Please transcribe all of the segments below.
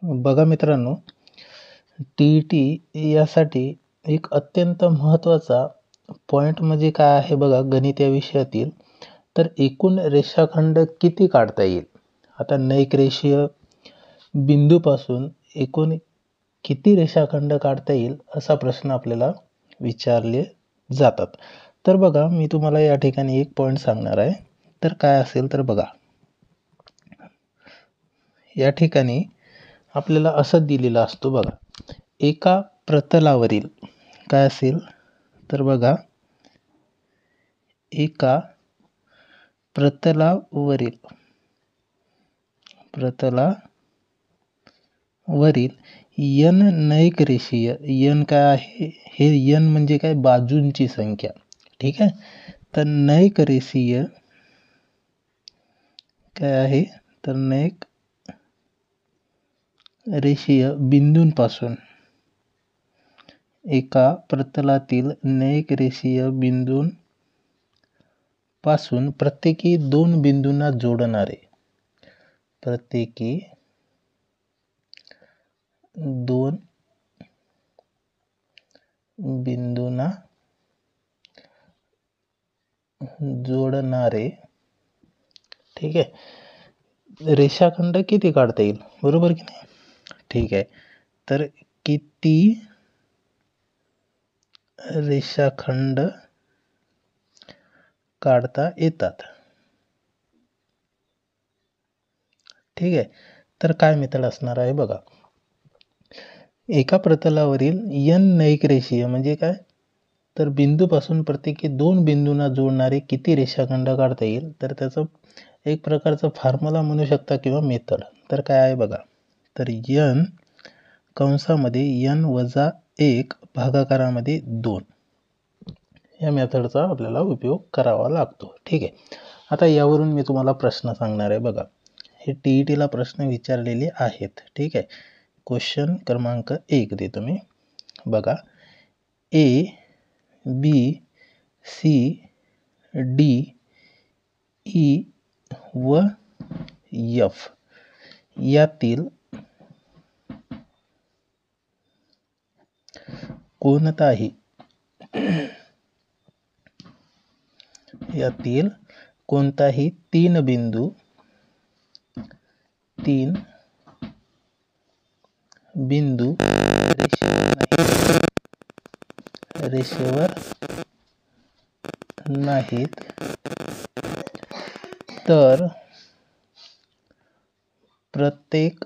बघा मित्रांनो, टी-ई-टी यासाठी एक अत्यंत महत्त्वाचा पॉईंट म्हणजे काय आहे बघा, गणित या विषयातील. तर एकूण रेषाखंड किती काढता येईल? आता नैक रेषीय बिंदूपासून एकूण किती रेषाखंड काढता येईल असा प्रश्न आपल्याला विचारले जातात. तर बघा, मी तुम्हाला या ठिकाणी एक पॉईंट सांगणार आहे. तर काय असेल तर बघा, या ठिकाणी आपल्याला असं दिलेलं असतो बघा, एका प्रतलावरील काय असेल तर बघा, एका प्रतलावरील n नैक रेषीय, n काय आहे, हे n म्हणजे काय, बाजूंची संख्या. ठीक आहे. तर नैक रेषीय काय आहे, तर नैक रेषीय बिंदूंपासून, एका प्रतलातील नैक रेषीय बिंदूंपासून प्रत्येकी 2 बिंदूंना जोडणारे, प्रत्येकी 2 बिंदूंना जोडणारे, ठीक आहे, रेषाखंड किती काढता येईल, बरोबर की नाही? ठीक आहे. तर किती रेषाखंड काढता येतात? ठीक आहे. तर काय मेथड असणार आहे बघा, एका प्रतलावरील n नैक रेषीय म्हणजे काय, तर बिंदूपासून प्रत्येकी 2 बिंदूंना जोडणारे किती रेषाखंड काढता येईल. तर त्याचं एक प्रकारचं फॉर्म्युला म्हणू शकता किंवा मेथड. तर काय आहे बघा, तर n कंसामध्ये n वजा 1 भागाकारामध्ये 2 या मेथडचा आपल्याला उपयोग करावा लागतो. ठीक आहे. आता यावरून मी तुम्हाला प्रश्न सांगणार आहे बघा, हे टी-ई-टीला प्रश्न विचारलेले आहेत. ठीक आहे. क्वेश्चन क्रमांक 1 देतो मी बघा, A B C D E व एफ यातील कोणताही 3 बिंदू रेषेवर नाहीत, तर प्रत्येक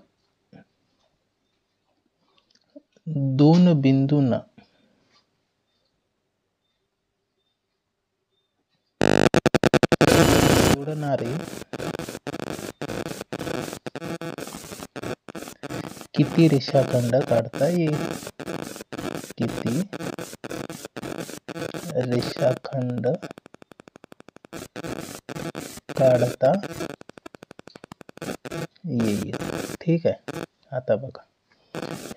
2 बिंदूंना जोडणारे किती रेषाखंड काढता येईल? किती रेषाखंड काढता येईल? ठीक आहे. आता बघा,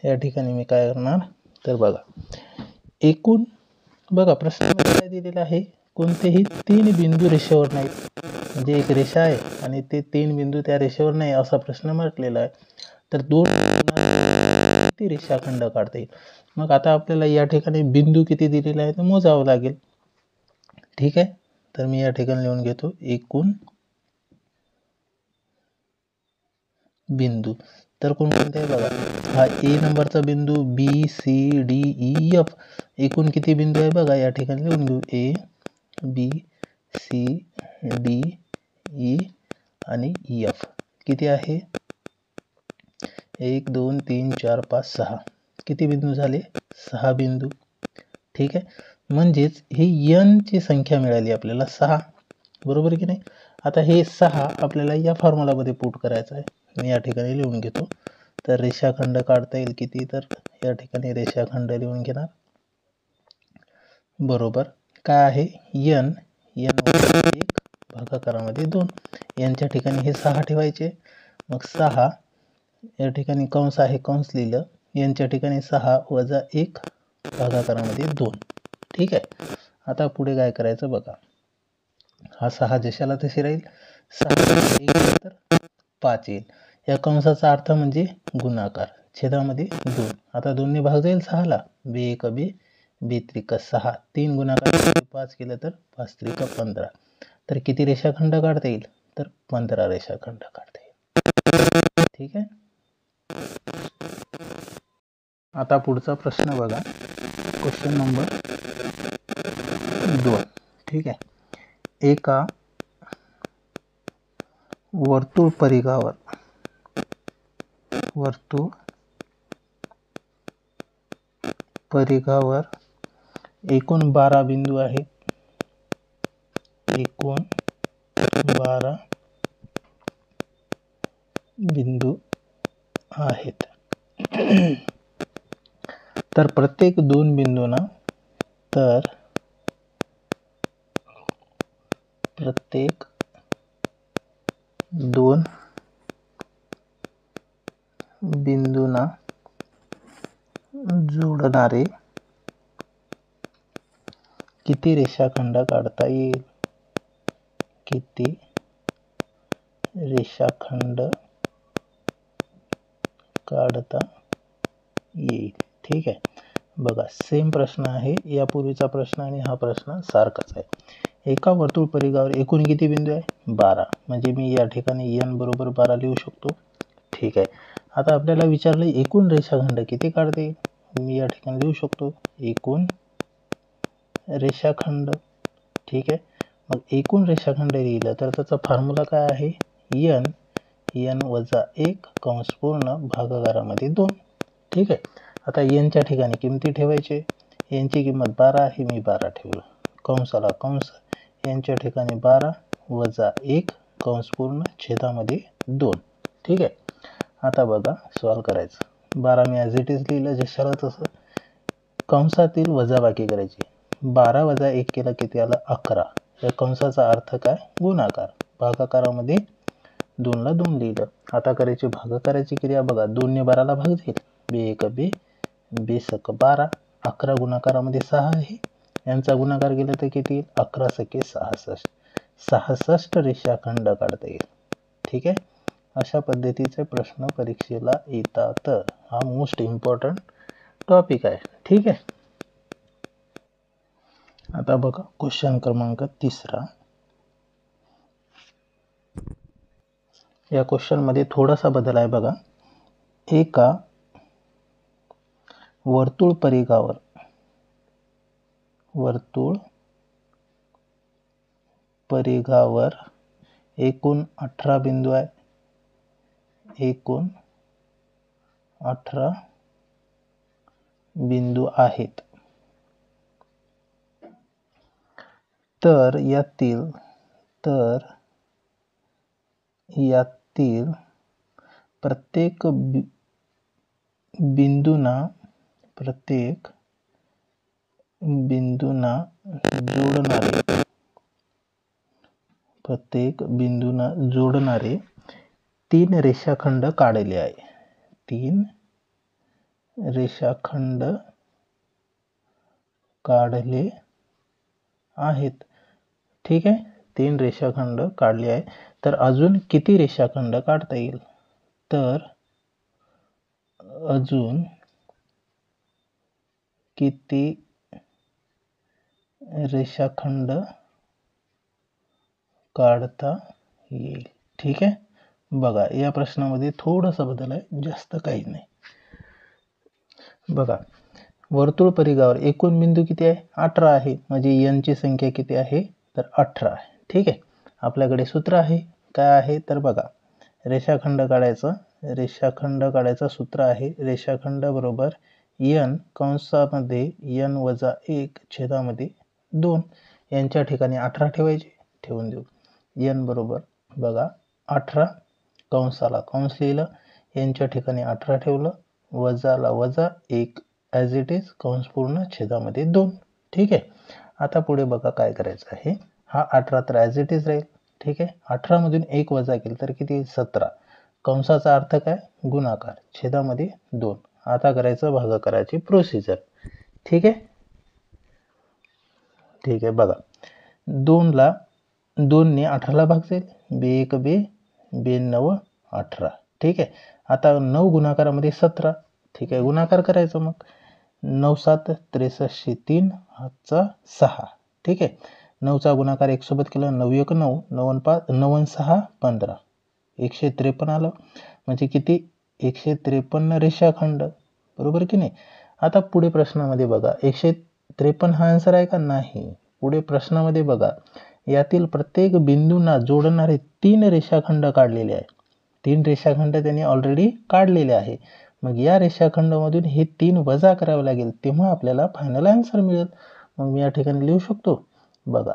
या ठिकाणी मी काय करणार, तर बघा, एकूण बघा प्रश्नामध्ये काय दिलेलं आहे, कोणतेही 3 बिंदू रेषेवर नाहीत, म्हणजे एक रेषा आहे आणि ते 3 बिंदू त्या रेषेवर नाही असा प्रश्न म्हटलेला आहे. तर 2 किती रेषाखंड काढता येईल? मग आता आपल्याला या ठिकाणी बिंदू किती दिलेला आहे ते मोजावं लागेल. ठीक आहे. तर मी या ठिकाणी लिहून घेतो, एकूण बिंदू. तर कोणकोणते आहे बघा, हा ए नंबरचा बिंदू, B C D E F, एकूण किती बिंदू आहे बघा, या ठिकाणी लिहून घेऊ, A B C D E आणि एफ किती आहे, 1 2 3 4 5 6, किती बिंदू झाले, 6 बिंदू. ठीक आहे. म्हणजेच ही n ची संख्या मिळाली आपल्याला 6, बरोबर की नाही? आता हे 6 आपल्याला या फॉर्म्युलामध्ये पुट करायचं आहे. मी या ठिकाणी लिहून घेतो. तर रेषाखंड काढता येईल किती, तर या ठिकाणी रेषाखंड लिहून घेणार, बरोबर काय आहे, n 1 भागाकारामध्ये 2, यांच्या ठिकाणी हे 6 ठेवायचे. मग 6 या ठिकाणी कंस आहे, कंस लिहिलं, यांच्या ठिकाणी 6 वजा 1 भागाकारामध्ये 2. ठीक आहे. आता पुढे काय करायचं बघा, हा 6 जशाला तशी राहील, 6 तर 5 येईल. या कंसाचा अर्थ म्हणजे गुणाकार, छेदामध्ये 2. आता 2 ने भाग जाईल 6ला, बे एक बे, बे त्रिक 6, 3 गुणाकार 5 केलं तर 5 त्रिक 15. तर किती रेषाखंड काढता येईल? तर 15 रेषाखंड काढता येईल. ठीक आहे. आता पुढचा प्रश्न बघा, क्वेश्चन नंबर 2. ठीक आहे. एका वर्तुळ परिघावर एकूण 12 बिंदू आहेत. एकूण 12 बिंदू आहेत. तर प्रत्येक 2 बिंदूंना जोडणारे किती रेषाखंड काढता येईल? किती रेषाखंड काढता येईल? ठीक आहे. बघा, सेम प्रश्न आहे. यापूर्वीचा प्रश्न आणि हा प्रश्न सारखाच आहे. एका वर्तुळ परिघावर एकूण किती बिंदू आहे? 12. म्हणजे मी या ठिकाणी n बरोबर 12 लिहू शकतो. ठीक आहे. आता आपल्याला विचारलं एकूण रेषाखंड किती काढता येईल? मी या ठिकाणी लिहू शकतो एकूण रेषाखंड. ठीक आहे. मग एकूण रेषाखंड लिहिलं तर त्याचा फॉर्म्युला काय आहे? n वजा 1 कंस पूर्ण भागाकारामध्ये 2. ठीक आहे. आता n च्या ठिकाणी किमती ठेवायचे. n ची किंमत 12 आहे, मी 12 ठेवलं. कंसाला कंस n च्या ठिकाणी 12 वजा 1 कंस पूर्ण छेदामध्ये 2. ठीक आहे. आता बघा, सॉल्व करायचं. 12 मी ॲज इट इज लिहिलं जशाला तसं. कंसातील वजाबाकी करायची. 12 वजा 1 केला किती आला? 11. या कंसाचा अर्थ काय? गुणाकार. भागाकारामध्ये 2 ला 2 लिहिलं. आता करायची भागाकाराची क्रिया. बघा, 2 ने 12 ला भाग जाईल. बे एक बे, बे सक 12. 11 गुणाकारामध्ये 6 आहे. यांचा गुणाकार केला तर किती येईल? 11 सके 66. 66 रेषाखंड काढता येईल. ठीक आहे. अशा पद्धतीचे प्रश्न परीक्षेला येतात. हा मोस्ट इम्पॉर्टंट टॉपिक आहे. ठीक आहे. आता बघा, क्वेश्चन क्रमांक 3. या क्वेश्चन मध्ये थोडासा बदल आहे. बघा, एका वर्तुळ परिघावर एकूण 18 बिंदू आहे. एकूण 18 बिंदू आहेत. तर यातील प्रत्येक बिंदूंना जोडणारे 3 रेषाखंड काढले आहे. 3 रेषाखंड काढले आहेत. ठीक आहे. 3 रेषाखंड काढले आहे. तर अजून किती रेषाखंड काढता येईल? तर अजून किती रेषाखंड काढता येईल? ठीक आहे. बघा, या प्रश्नामध्ये थोडासा बदल आहे, जास्त काही नाही. बघा, वर्तुळ परिघावर एकूण बिंदू किती आहे? 18 आहे. म्हणजे n ची संख्या किती आहे? तर 18 आहे. ठीक आहे. आपल्याकडे सूत्र आहे. काय आहे? तर बघा, रेषाखंड काढायचं सूत्र आहे. रेषाखंड बरोबर n कंसामध्ये n वजा 1 छेदामध्ये 2. यांच्या ठिकाणी 18 ठेवायचे, ठेवून देऊ. n बरोबर बघा 18 कंसाला कंस लिहिलं, यांच्या ठिकाणी 18 ठेवलं, वजाला वजा 1 ॲज इट इज कंस पूर्ण छेदामध्ये 2. ठीक आहे. आता पुढे बघा काय करायचं आहे. हा 18 तर ॲज इट इज राहील. ठीक आहे. 18 मधून 1 वजा केलं तर किती? 17. कंसाचा अर्थ काय? गुणाकार. छेदामध्ये 2. आता करायचं भागाकाराची प्रोसिजर. ठीक आहे. ठीक आहे. बघा, 2 ने 18 ला भाग जाईल. बे एक बे, बे 9 18. ठीक आहे. आता 9 गुणाकारामध्ये 17, ठीक आहे, गुणाकार करायचं मग. 9 7 63 3 हातचा 6, ठीक आहे. 9चा गुणाकार 1 सोबत केला, 9 1 9, 9 5 9 6 15, 153 आलं. म्हणजे किती? 153 रेषाखंड, बरोबर की नाही. आता पुढे प्रश्नामध्ये बघा, 153 हा आन्सर आहे का? नाही. पुढे प्रश्नामध्ये बघा, यातील प्रत्येक बिंदूंना जोडणारे 3 रेषाखंड काढलेले आहे. 3 रेषाखंड त्यांनी ऑलरेडी काढलेले आहे. मग या रेषाखंडामधून हे 3 वजा करावे लागेल, तेव्हा आपल्याला फायनल आन्सर मिळेल. मग मी या ठिकाणी लिहू शकतो बघा,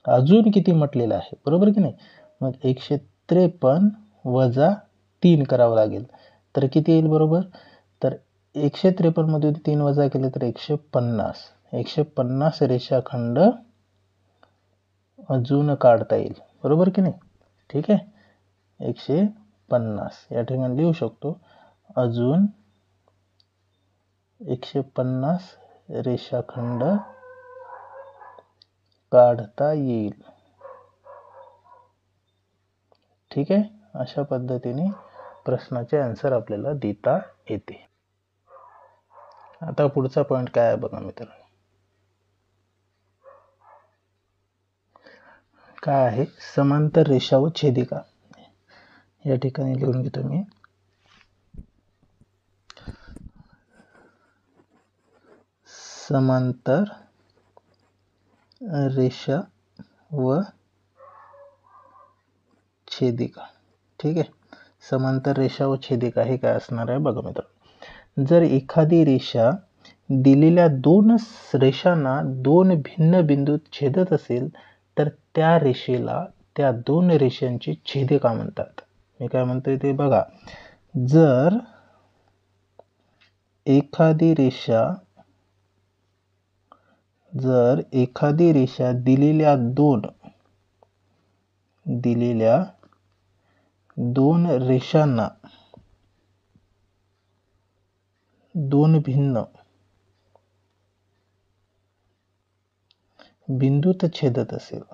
अजून किती म्हटलेलं आहे, बरोबर की नाही. मग 153 वजा 3 करावं लागेल, तर किती येईल बरोबर. तर 153 मधून 3 वजा केले तर 150. 150 रेषाखंड अजून काढता येईल, बरोबर की नाही. ठीक आहे, 150 या ठिकाणी लिहू शकतो, अजून 150 रेषाखंड काढता येईल. ठीक आहे, अशा पद्धतीने प्रश्नाचे आन्सर आपल्याला देता येते. आता पुढचा पॉइंट काय आहे बघा मित्रांनो, काय आहे? समांतर रेषा व छेदिका. या ठिकाणी लिहून घेतो मी. समांतर रेषा व छेदिका. ठीक आहे, समांतर रेषा व छेदिका हे काय असणार आहे बघा मित्रांनो. जर एखादी रेषा दिलेल्या 2 रेषांना 2 भिन्न बिंदूत छेदत असेल तर त्या रेषेला त्या 2 रेषांची छेदिका म्हणतात. मी काय म्हणतोय ते बघा, जर एखादी रेषा दिलेल्या 2 रेषांना 2 भिन्न बिंदूत छेदत असेल,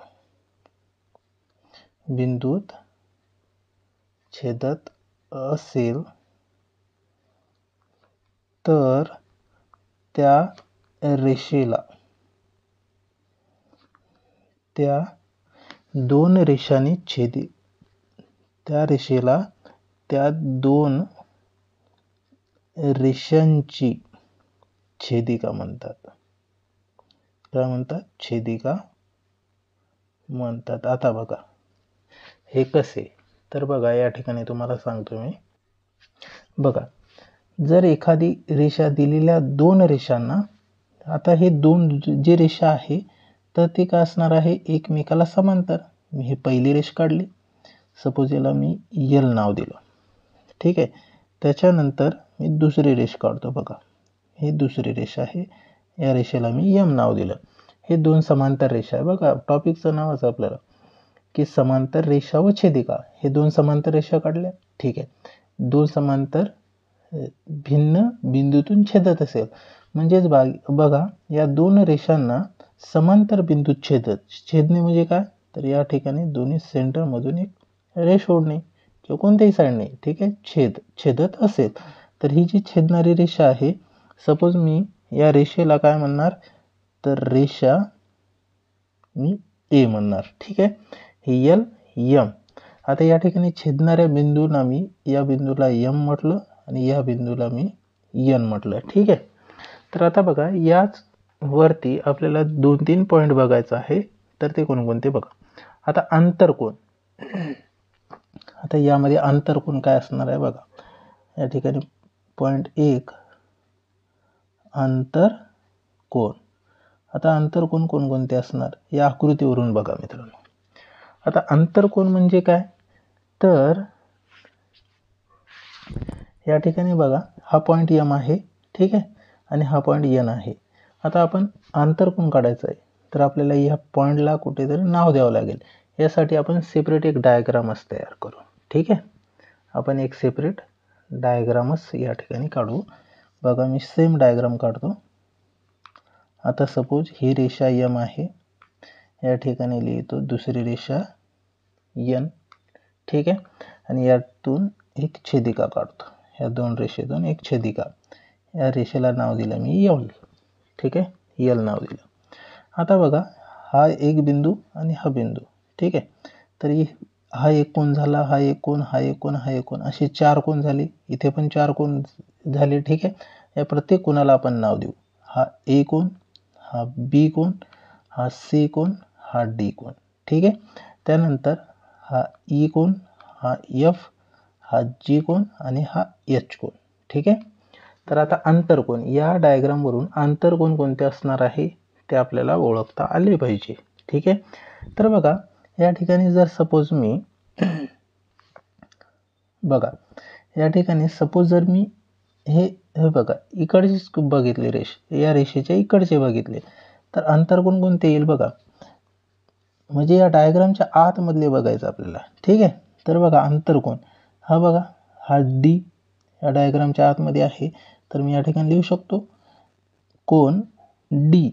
तर त्या रेषेला त्या 2 रेषांची छेदिका म्हणतात. काय म्हणतात? छेदिका म्हणतात. आता बघा हे कसे, तर बघा या ठिकाणी तुम्हाला सांगतो मी. बघा, जर एखादी रेषा दिलेल्या 2 रेषांना, आता हे 2 जी रेषा आहे तर ती काय असणार आहे? एकमेकाला समांतर. मी ही पहिली रेष काढली, सपोज याला मी एल नाव दिलं. ठीक आहे, त्याच्यानंतर मी दुसरी रेष काढतो. बघा, ही दुसरी रेषा आहे, या रेषेला मी एम नाव दिलं. हे 2 समांतर रेषा आहे. बघा, टॉपिकचं नावच आपल्याला की समांतर रेषा व छेदिका. हे 2 समांतर रेषा काढल्या. ठीक आहे, 2 समांतर भिन्न बिंदूतून छेदत असेल, म्हणजेच बघा या 2 रेषांना समांतर बिंदूत छेदणे म्हणजे काय? तर या ठिकाणी दोन्ही सेंटर मधून एक रेष ओढणे किंवा कोणत्याही साईडने, ठीक आहे, छेदत असेल तर ही जी छेदणारी रेषा आहे, सपोज मी या रेषेला काय म्हणणार, तर रेषा मी ए म्हणणार. ठीक आहे, ही एल एम. आता या ठिकाणी छेदणाऱ्या बिंदूला मी, या बिंदूला एम म्हटलं आणि या बिंदूला मी एन म्हटलं. ठीक आहे, तर आता बघा याच वरती आपल्याला 2-3 पॉईंट बघायचं आहे, तर ते कोणकोणते बघा. आता आंतरकोन, आता यामध्ये आंतरकोन काय असणार आहे बघा. या ठिकाणी पॉईंट 1 आंतरकोन. आता आंतरकोन कोणकोणते असणार या आकृतीवरून बघा मित्रांनो. आता आंतरकोन म्हणजे काय, तर या ठिकाणी बघा हा पॉईंट एम आहे, ठीक आहे, आणि हा पॉईंट एन आहे. आता आपण आंतरकोन काढायचा आहे, तर आपल्याला या पॉईंटला कुठेतरी नाव द्यावं लागेल. यासाठी आपण सेपरेट एक डायग्रामच तयार करू. ठीक आहे, आपण एक सेपरेट डायग्रामच या ठिकाणी काढू. बघा, मी सेम डायग्राम काढतो. आता सपोज ही रेषा एम आहे, या ठिकाणी लिहितो दुसरी रेषा एन. ठीक आहे, आणि यातून एक छेदिका काढतो. ह्या दोन रेषेतून एक छेदिका, या रेषेला नाव दिलं मी यल. ठीक आहे, यल नाव दिलं. आता बघा, हा एक बिंदू आणि हा बिंदू. ठीक आहे, तरी हा एक कोण झाला, हा एक कोण, हा एक कोण, हा एक कोण, असे 4 कोण झाले. इथे पण 4 कोण झाले. ठीक आहे, या प्रत्येक कोणाला आपण नाव देऊ. हा ए कोण, हा बी कोण, हा सी कोण, हा डी कोण. ठीक आहे, त्यानंतर हा ई कोण, हा एफ, हा जी कोण आणि हा एच कोण. ठीक आहे, तर आता आंतरकोन, या डायग्रामवरून आंतरकोन कोणते असणार आहे ते आपल्याला ओळखता आले पाहिजे. ठीक आहे, तर बघा या ठिकाणी जर सपोज मी बघा, या ठिकाणी सपोज जर मी हे बघा इकडचे बघितले रेष, या रेषेच्या इकडचे बघितले, तर अंतरकोन कोणते येईल बघा, म्हणजे या डायग्रामच्या आतमधले बघायचं आपल्याला. ठीक आहे, तर बघा अंतरकोन हा बघा, हा डी या डायग्रामच्या आतमध्ये आहे, तर मी या ठिकाणी लिहू शकतो कोन डी.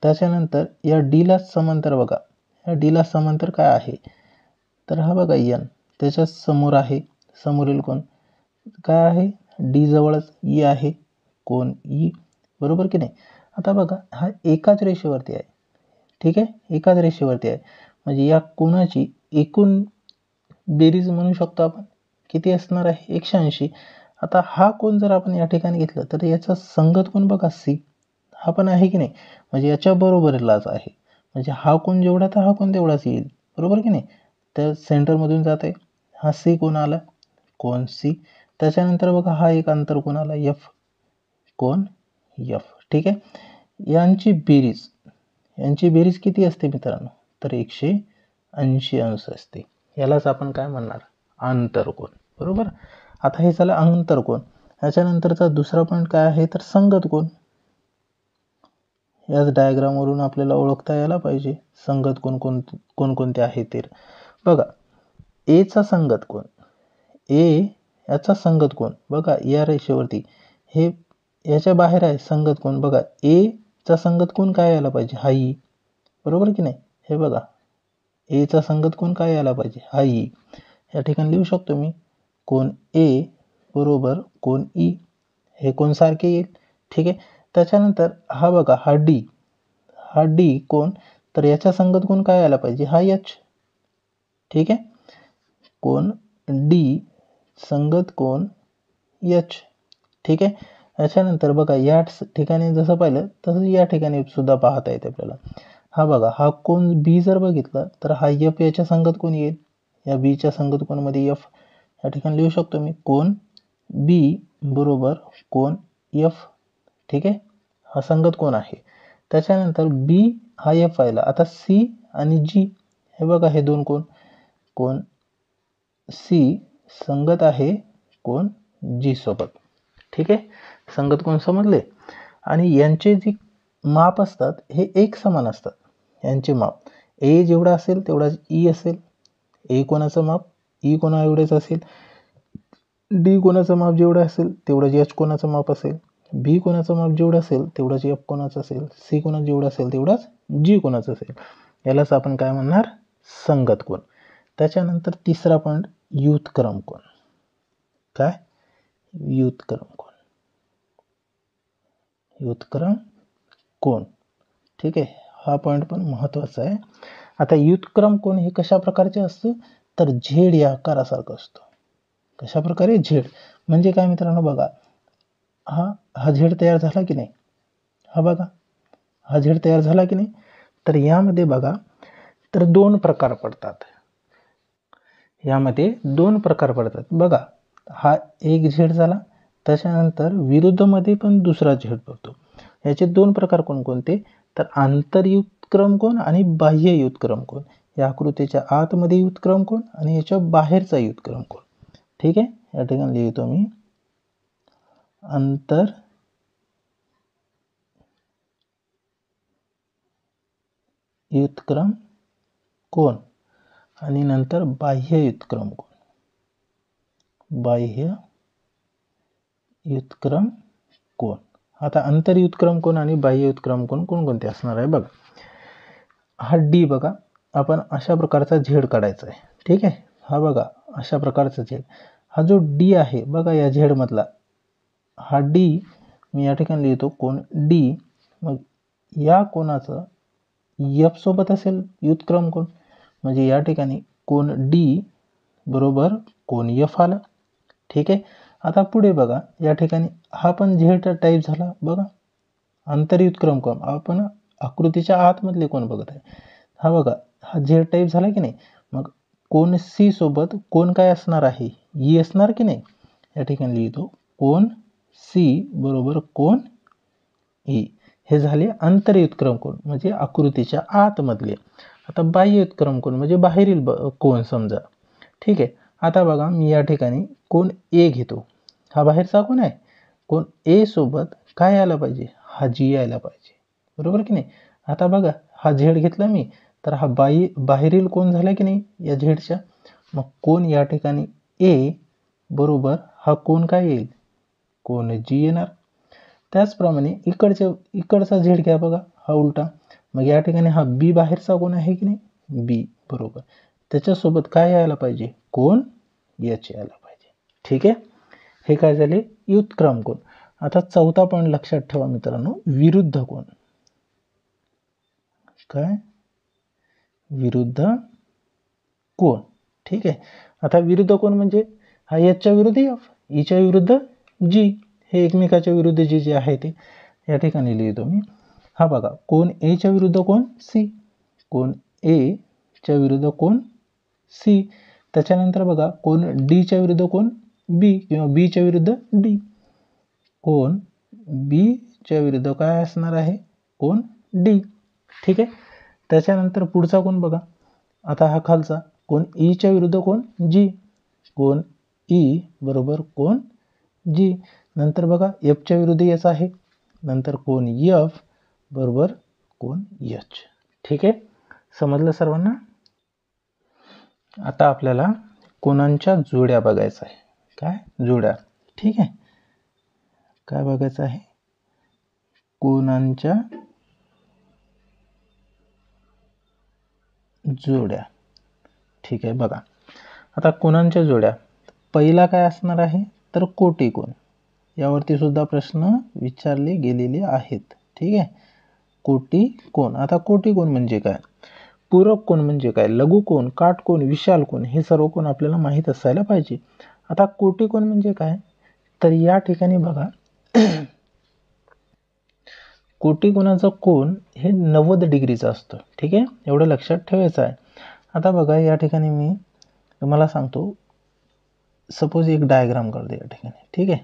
त्याच्यानंतर या डीला समांतर बघा, या डीला समांतर काय आहे, तर हा बघा एन, त्याच्या समोर आहे, समोरील कोण काय आहे, डी जवळच ई आहे, कोण ई, बरोबर की नाही. आता बघा हा एकाच रेषेवरती आहे. ठीक आहे, एकाच रेषेवरती आहे, म्हणजे या कोणाची एकूण बेरीज म्हणू शकतो आपण, किती असणार आहे, 180. आता हा कोण जर आपण या ठिकाणी घेतला, तर याचा संगत कोण बघा सी, हा पण आहे की नाही, म्हणजे याच्या बरोबरीलाच आहे, म्हणजे हा कोण जेवढा तर हा कोण तेवढाच येईल, बरोबर की नाही. त्या सेंटरमधून जात आहे, हा सी कोण आला, कोण सी. त्याच्यानंतर बघा हा एक अंतर कोण आला, एफ, कोण एफ. ठीक आहे, यांची बेरीज किती असते मित्रांनो, तर 180 अंश असते. यालाच आपण काय म्हणणार, आंतरकोन, बरोबर. आता हे झालं आंतरकोन. याच्यानंतरचा दुसरा पॉईंट काय आहे, तर संगत कोन. याच डायग्रामवरून आपल्याला ओळखता यायला पाहिजे संगत कोण कोणते आहे ते. बघा एचा संगत कोण, ए याचा संगत कोण बघा, या रेषेवरती हे याच्या बाहेर आहे संगत कोण बघा, ए चा संगत कोण काय यायला पाहिजे, हा ई, बरोबर की नाही. हे बघा ए चा संगत कोण काय यायला पाहिजे, हा ई. या ठिकाणी लिहू शकतो मी कोण ए बरोबर कोण ई, हे कोण सारखे येईल. ठीक आहे, त्याच्यानंतर हा बघा हा डी कोण, तर याच्या संगत कोण काय यायला पाहिजे, हा एच. ठीक आहे, कोण डी संगत कोण एच. ठीक आहे, याच्यानंतर बघा या ठिकाणी जसं पाहिलं तसं या ठिकाणी सुद्धा पाहता येते आपल्याला. हा बघा हा कोण बी जर बघितलं, तर हा एफ याच्या संगत कोण येईल, या बीच्या संगत कोणमध्ये एफ. या ठिकाणी लिहू शकतो मी कोण बी बरोबर कोण एफ. ठीक आहे, हा संगत कोण आहे. त्याच्यानंतर बी हा एफ आला, आता सी आणि जी, हे बघा हे दोन कोण सी संगत आहे कोण जी सोबत. ठीक आहे, संगत कोण समजले. आणि यांचे जे माप असतात हे एक समान असतात. यांचे माप ए जेवढा असेल तेवढाच ई असेल, ए कोणाचं माप ई कोणा एवढेच असेल, डी कोणाचं माप जेवढं असेल तेवढंच एच कोणाचं माप असेल, बी कोणाचं माप जेवढं असेल तेवढंच एफ कोणाचं असेल, सी कोणाचं जेवढं असेल तेवढाच जी कोणाचं असेल. यालाच आपण काय म्हणणार, संगत कोण. त्याच्यानंतर तिसरा पॉईंट युथक्रम कोण. काय, युथक्रम कोण, युथक्रम कोण. ठीक आहे, हा पॉईंट पण महत्त्वाचा आहे. आता युथक्रम कोण हे कशा प्रकारचे असतं, तर झेड या आकारासारखं असतं. कशा प्रकारे, झेड. म्हणजे काय मित्रांनो बघा, हा झेड तयार झाला की नाही, हा बघा हा झेड तयार झाला की नाही, तर यामध्ये बघा तर दोन प्रकार पडतात. यामध्ये दोन प्रकार पडतात बघा, हा एक झेड झाला, त्याच्यानंतर विरुद्धमध्ये पण दुसरा झेड पडतो. याचे दोन प्रकार कोणकोणते, तर आंतरयुथक्रम कोण आणि बाह्य युथक्रम कोण. या आकृतीच्या आतमध्ये युथक्रम कोण आणि याच्या बाहेरचा युथक्रम कोण. ठीक आहे, या ठिकाणी लिहितो मी अंतर युथक्रम कोण आणि नंतर बाह्य युथक्रम कोण. बाह्य युथक्रम कोण. आता आंतरयुथक्रम कोण आणि बाह्य युथक्रम कोण कोणकोणते असणार आहे बघा. हा डी बघा, आपण अशा प्रकारचा झेड काढायचा आहे. ठीक आहे, हा बघा अशा प्रकारचा झेड. हा जो डी आहे बघा या झेडमधला, हा डी मी या ठिकाणी लिहितो कोन डी. मग या कोणाचं एफ सोबत असेल व्युत्क्रम कोन, म्हणजे या ठिकाणी कोन डी बरोबर कोन एफ आला. ठीक आहे. आता पुढे बघा या ठिकाणी हा पण झेड टाईप झाला बघा, आंतरव्युत्क्रम कोन. आपण आकृतीच्या आतमधले कोण बघत आहे. हा बघा हा झेड टाईप झाला की नाही. मग कोन सी सोबत कोण काय असणार आहे, ई असणार की नाही. या ठिकाणी लिहितो कोन सी बरोबर कोन ई. हे झाले आंतरव्युत्क्रम कोन म्हणजे आकृतीच्या आतमधले. आता बाह्यव्युत्क्रम कोन म्हणजे बाहेरील कोन समजा. ठीक आहे. आता बघा मी या ठिकाणी कोन ए घेतो. हा बाहेरचा कोन आहे. कोन ए सोबत काय यायला पाहिजे, हा जी यायला पाहिजे, बरोबर की नाही. आता बघा हा झेड घेतला मी, तर हा बाहेरील कोन झाला की नाही या झेडच्या. मग कोन या ठिकाणी ए बरोबर हा कोन काय येईल, कोन जी येणार. त्याचप्रमाणे इकडचा झेड घ्या बघा, हा उलटा. मग या ठिकाणी हा बी बाहेरचा कोन आहे की नाही, बी बरोबर त्याच्यासोबत काय यायला पाहिजे, कोन एच यायला पाहिजे. ठीक आहे. हे काय झाले व्युत्क्रम कोन. आता चौथा पॉईंट लक्षात ठेवा मित्रांनो, विरुद्ध कोन. काय, विरुद्ध कोन. ठीक आहे. आता विरुद्ध कोन म्हणजे हा एचच्या विरुद्ध एफ, ईच्या विरुद्ध जी, हे एकमेकाच्या विरुद्ध जे आहे ते या ठिकाणी लिहितो मी. हा बघा कोन एच्या विरुद्ध कोन सी, कोन ए च्या विरुद्ध कोन सी. त्याच्यानंतर बघा कोन डीच्या विरुद्ध कोन बी किंवा बीच्या विरुद्ध डी. कोन बी च्या विरुद्ध काय असणार आहे, कोन डी. ठीक आहे. त्याच्यानंतर पुढचा कोन बघा, आता हा खालचा कोन ईच्या विरुद्ध कोन जी, कोन ई बरोबर कोन जी. नंतर बघा एफच्या विरुद्ध एच आहे, नंतर कोन एफ बरोबर कोन एच. ठीक आहे. समजलं सर्वांना. आता आपल्याला कोनांच्या जोड्या बघायचं आहे. काय जोड्या. ठीक आहे. काय बघायचं आहे, कोनांच्या जोड्या. ठीक आहे. बघा आता कोनांच्या जोड्या, पहिला काय असणार आहे तर कोटी कोन. यावरती सुद्धा प्रश्न विचारले गेलेले आहेत. ठीक आहे. कोटी कोन. आता कोटी कोन म्हणजे काय, पूरक कोन म्हणजे काय, लघु कोन, काटकोन, विशाल कोन, हे सर्व कोन आपल्याला माहीत असायला पाहिजे. आता कोटी कोन म्हणजे काय, तर या ठिकाणी बघा कोटी कोनाचा कोन हे 90 डिग्रीचा असतो. ठीक आहे. एवढं लक्षात ठेवायचं आहे. आता बघा या ठिकाणी मी तुम्हाला सांगतो, सपोज एक डायग्राम करते या ठिकाणी. ठीक आहे.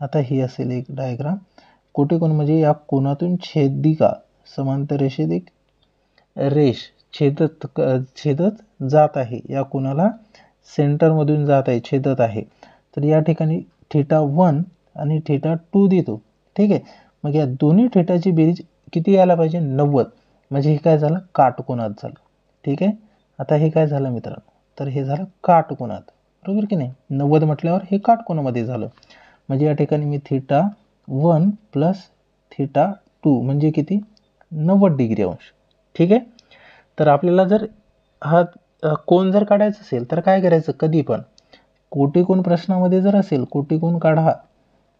आता ही असेल एक डायग्राम. कोटी कोन म्हणजे या कोनातून छेदिका समांतर रेषेत एक रेष छेदत जात आहे. या कोनाला सेंटरमधून जात आहे, छेदत आहे. तर या ठिकाणी θ1 आणि θ2 देतो. ठीक आहे. मग या दोन्ही थीटाची बेरीज किती यायला पाहिजे, 90. म्हणजे हे काय झालं, काटकोनात झालं. ठीक आहे. आता हे काय झालं मित्रांनो, तर हे झालं काटकोनात, बरोबर की नाही. 90 म्हटल्यावर हे काटकोनामध्ये झालं. म्हणजे या ठिकाणी मी θ1 प्लस θ2 म्हणजे किती, 90 डिग्री अंश. ठीक आहे. तर आपल्याला जर हा कोन जर काढायचा असेल तर काय करायचं, कधी पण कोटीकोन प्रश्नामध्ये जर असेल कोटीकोन काढा.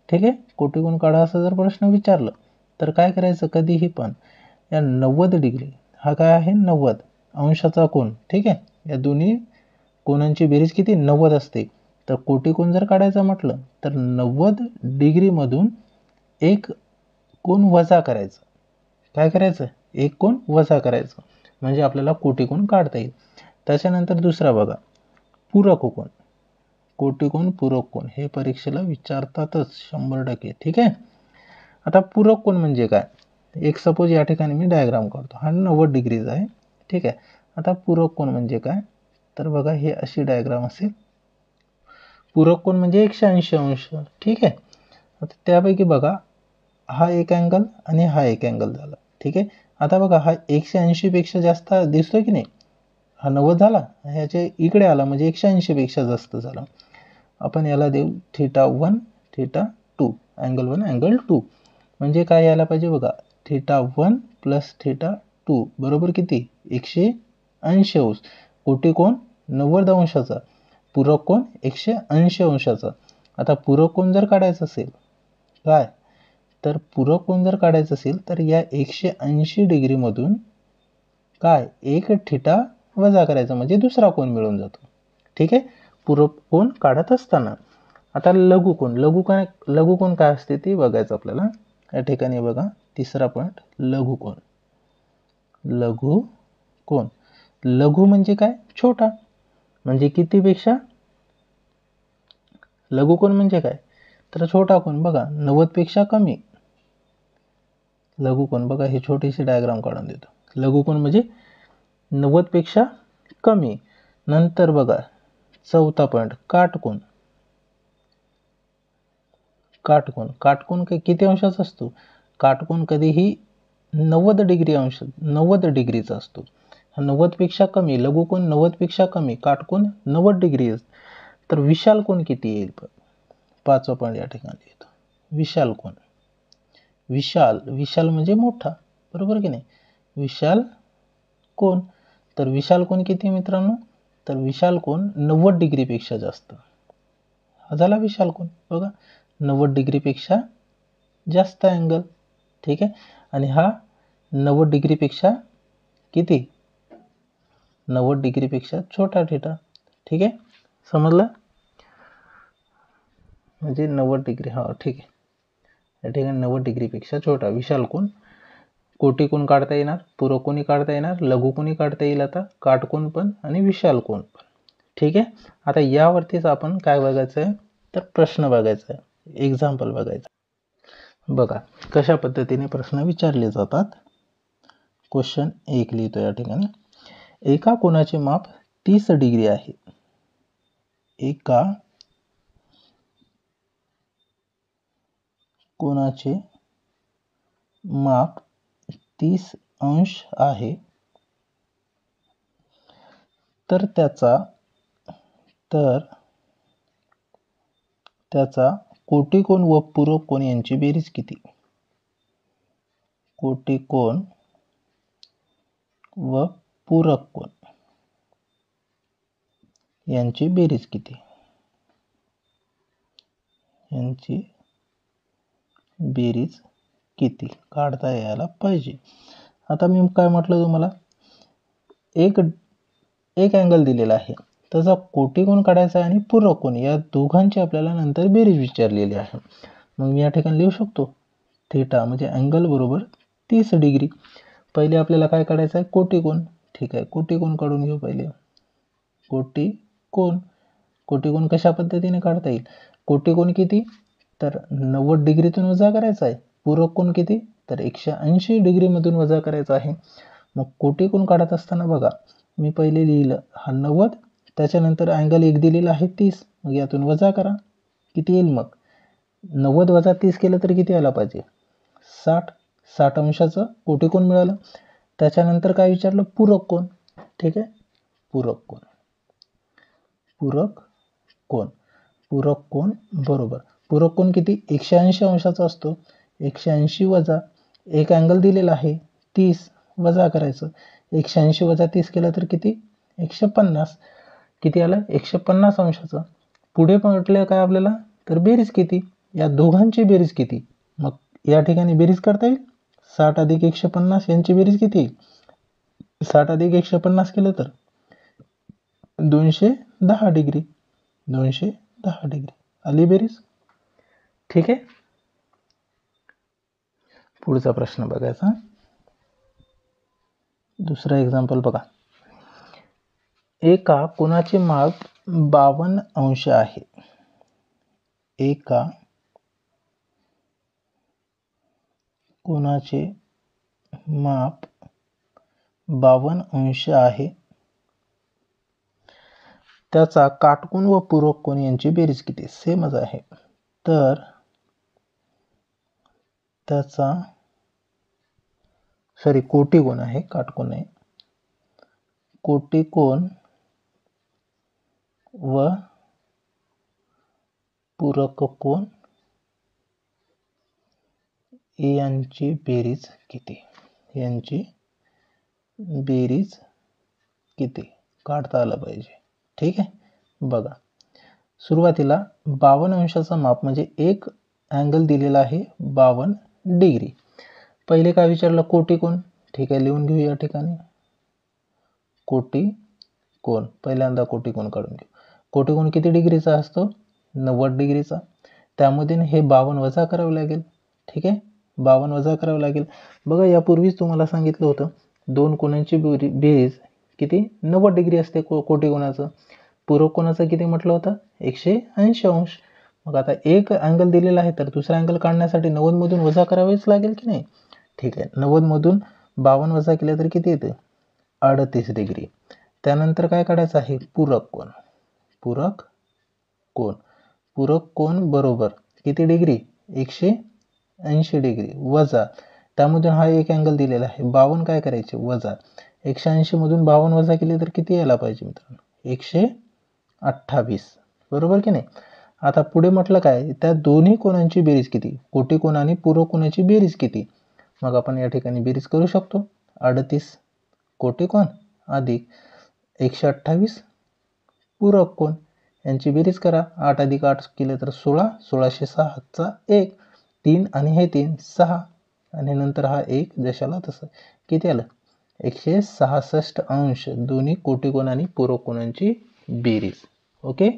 ठीक आहे. कोटीकोन काढा असं जर प्रश्न विचारलं तर काय करायचं, कधीही पण या 90 डिग्री, हा काय आहे 90 अंशाचा कोन. ठीक आहे. या दोन्ही कोनांची बेरीज किती 90 असते. तर कोटीकोन जर काढायचं म्हटलं तर 90 डिग्रीमधून एक कोन वजा करायचं. काय करायचं, एक कोन वजा करायचं, म्हणजे आपल्याला कोटीकोन काढता येईल. त्याच्यानंतर दुसरा बघा पूरक कोन. कोटीकोन पूरक कोन हे परीक्षेला विचारतातच 100%. ठीक आहे. आता पूरक कोन म्हणजे काय, एक सपोज या ठिकाणी मी डायग्राम करतो, हा 90 डिग्रीचा आहे. ठीक आहे. आता पूरक कोन म्हणजे काय, तर बघा हे अशी डायग्राम असेल. पूरक कोन म्हणजे 180 अंश. ठीक आहे. आता त्यापैकी बघा हा एक अँगल आणि हा एक अँगल झाला. ठीक आहे. आता बघा हा 180 पेक्षा जास्त दिसतोय की नाही, हा 90 झाला, ह्याच्या इकडे आला म्हणजे 180 पेक्षा जास्त झाला. आपण याला देऊ θ1 θ2, अँगल 1 अँगल 2. म्हणजे काय यायला पाहिजे बघा, θ1 प्लस θ2 बरोबर किती 180 अंश. कोटीकोन 90 अंशाचा. पूरक कोन 180 अंशाचा. आता पूरक कोन जर काढायचा असेल काय, तर पूरक कोन जर काढायचं असेल तर या 180 डिग्रीमधून काय एक थिटा वजा करायचा म्हणजे दुसरा कोन मिळून जातो. ठीक आहे, पूरक कोन काढत असताना. आता लघुकोन, लघुकोन काय असते ते बघायचं आपल्याला. या ठिकाणी बघा तिसरा पॉइंट, लघुकोन. लघुकोन, लघु म्हणजे काय, छोटा. म्हणजे कितीपेक्षा, लघुकोन म्हणजे काय, तर छोटा कोन. बघा 90 पेक्षा कमी. लघुकोन बघा, हे छोटीशी डायग्राम काढून देतो. लघुकोन म्हणजे 90 पेक्षा कमी. नंतर बघा चौथा पॉइंट, काटकोन. काटकोन, काटकोन किती अंशाचा असतो, काटकोन कधीही 90 डिग्रीचा असतो. 90 पेक्षा कमी, लघुकोन 90 पेक्षा कमी, काटकोन 90 डिग्री. तर विशाल कोन किती येईल, पाचवा पॉइंट या ठिकाणी येतो, विशाल कोन. विशाल म्हणजे मोठा, बरोबर की नाही, विशाल कोन. तर विशाल कोन किती मित्रांनो, तर विशाल कोन 90 डिग्रीपेक्षा जास्त. हा झाला विशाल कोन. बघा 90 डिग्रीपेक्षा जास्त अँगल. ठीक आहे, आणि हा 90 डिग्रीपेक्षा किती, 90 डिग्रीपेक्षा छोटा थिटा. ठीक आहे, समजलं, म्हणजे 90 डिग्री, हा ठीक आहे. या ठिकाणी 90 डिग्रीपेक्षा छोटा विशाल कोन. कोटी कोन काढता येणार, पूरक कोनी काढता येणार, लघु कोनी काढता येईल, आता काटकोन पण आणि विशाल कोन पण. ठीक आहे, आता यावरतीच आपण काय बघायचं आहे, तर प्रश्न बघायचा आहे, एक्झाम्पल बघायचं. बघा कशा पद्धतीने प्रश्न विचारले जातात. क्वेश्चन 1 लिहितो या ठिकाणी. एका कोनाचे माप 30 डिग्री आहे. एका कोनाचे माप 30 अंश आहे, तर त्याचा कोटिकोन व पूरक कोन यांची बेरीज किती. कोटिकोन व पूरक कोन यांची बेरीज किती, यांची बेरीज किती काढता यायला पाहिजे. आता मी काय म्हटलं तुम्हाला, एक अँगल दिलेला आहे, त्याचा कोटिकोन काढायचा आणि पूरक कोन, या दोघांची आपल्याला नंतर बेरीज विचारलेली आहे. मग मी या ठिकाणी लिहू शकतो थीटा म्हणजे अँगल बरोबर 30 डिग्री. पहिले आपल्याला काय काढायचं आहे, कोटिकोन. ठीक आहे, कोटिकोन काढून घेऊ पहिले. कोटिकोन कशा पद्धतीने काढता येईल, कोटिकोन किती, तर 90 डिग्रीतून वजा करायचा आहे. पूरक कोन किती, तर 180 डिग्रीमधून वजा करायचा आहे. मग कोटिकोन काढत असताना बघा, मी पहिले लिहिलं हा 90, त्याच्यानंतर अँगल एक दिलेला आहे 30, मग यातून वजा करा, किती येईल, मग 90 वजा 30 केलं तर किती यायला पाहिजे, 60 अंशाचं कोटिकोन मिळालं. त्याच्यानंतर काय विचारलं, पूरक कोन. ठीक आहे, पूरक कोन बरोबर, पूरक कोन किती, 180 अंशाचा असतो. 180 वजा एक अँगल दिलेला आहे 30, वजा करायचं. 180 वजा 30 केलं तर किती, 150. किती आलं, 150 अंशाचं. पुढे म्हटलं काय आपल्याला, तर बेरीज किती, या दोघांची बेरीज किती. मग या ठिकाणी बेरीज करता येईल, 60 अधिक 150 यांची बेरीज किती, 60 अधिक 150 केलं तर 210 डिग्री. 210 डिग्री आली बेरीज. ठीक आहे, पुढचा प्रश्न बघायचा. दुसरा एक्झाम्पल बघा. एका कोनाचे माप 52 अंश आहे. एका कोनाचे माप 52 अंश आहे, त्याचा काटकोन व पूरक कोन यांची बेरीज किती, सेमच आहे. तर त्याचा कोटिकोन आहे, काटकोन आहे. कोटिकोन व पूरक कोन यांची बेरीज किती, यांची बेरीज किती काढता आलं पाहिजे. ठीक आहे, बघा, सुरुवातीला 52 अंशाचा माप म्हणजे एक अँगल दिलेला आहे 52 डिग्री. पहिले काय विचारलं, कोटी कोण. ठीक आहे, लिहून घेऊ या ठिकाणी कोटी कोण. पहिल्यांदा कोटी कोण काढून घेऊ. कोटी कोण किती डिग्रीचा असतो, 90 डिग्रीचा. त्यामध्ये हे 52 वजा करावे लागेल. ठीक आहे, 52 वजा करावे लागेल. बघा, यापूर्वीच तुम्हाला सांगितलं होतं दोन कोणांची बेरीज किती 90 डिग्री असते कोटी कोणाचं. पूरक कोणाचं किती म्हटलं होतं, 180 अंश. मग आता एक अँगल दिलेला आहे तर दुसरा अँगल काढण्यासाठी 90 मधून वजा करावेच लागेल की नाही. ठीक आहे, 90 मधून 52 वजा केले तर किती येते, 38 डिग्री. त्यानंतर काय काढायचं आहे, पूरक कोण. पूरक कोण. पूरक कोण बरोबर किती डिग्री, 180 डिग्री वजा त्यामधून हा एक अँगल दिलेला आहे 52, काय करायचे वजा 180 मधून 52 वजा केले तर किती यायला पाहिजे मित्रांनो, 128. बरोबर की नाही. आता पुढे म्हटलं काय, त्या दोन्ही कोणांची बेरीज किती, कोटी कोण आणि पूरक कोणाची बेरीज किती. मग आपण या ठिकाणी बेरीज करू शकतो. 38 कोटी कोण अधिक 128 पूरक कोण, यांची बेरीज करा. 8 अधिक 8 केले तर 16, 1606 1, 3 आणि हे 3 6 आणि नंतर हा 1 जशाला तसं. किती आलं, 166 अंश दोन्ही कोटी कोण आणि पूरक कोणांची बेरीज. ओके.